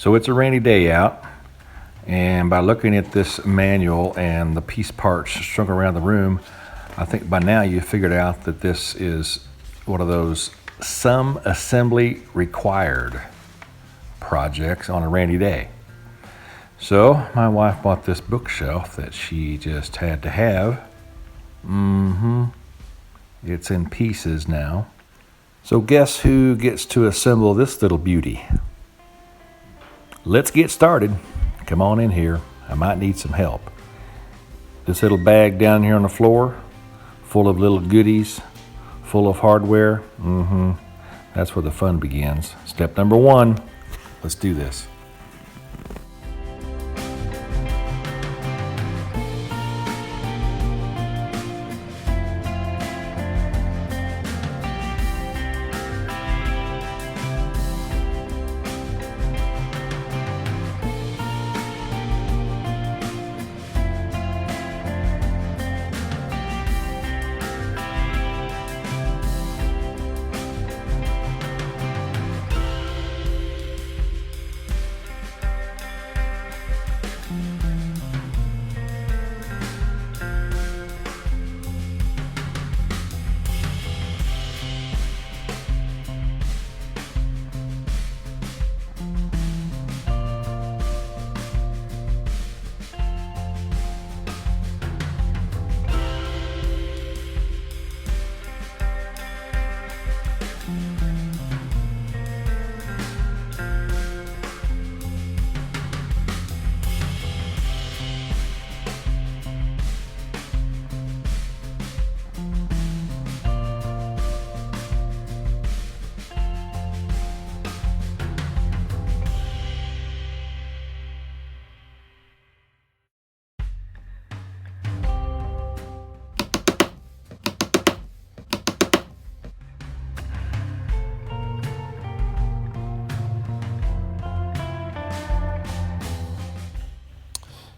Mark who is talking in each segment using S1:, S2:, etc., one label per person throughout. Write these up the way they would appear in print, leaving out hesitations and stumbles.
S1: So it's a rainy day out, and by looking at this manual and the piece parts strung around the room, I think by now you figured out that this is one of those some assembly required projects on a rainy day. So my wife bought this bookshelf that she just had to have. It's in pieces now. So guess who gets to assemble this little beauty? Let's get started. Come on in here. I might need some help. This little bag down here on the floor, full of little goodies, full of hardware. That's where the fun begins. Step number one, let's do this.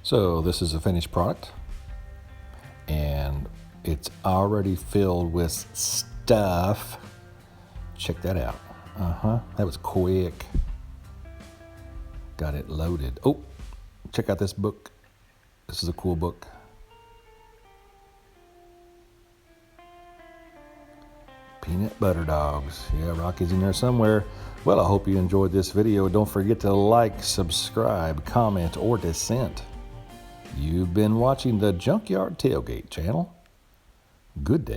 S1: So this is a finished product, and it's already filled with stuff. Check that out. That was quick. Got it loaded. Oh, check out this book. This is a cool book. Peanut Butter Dogs. Yeah, Rocky's in there somewhere. Well, I hope you enjoyed this video. Don't forget to like, subscribe, comment, or dissent. You've been watching the Junkyard Tailgate channel. Good day.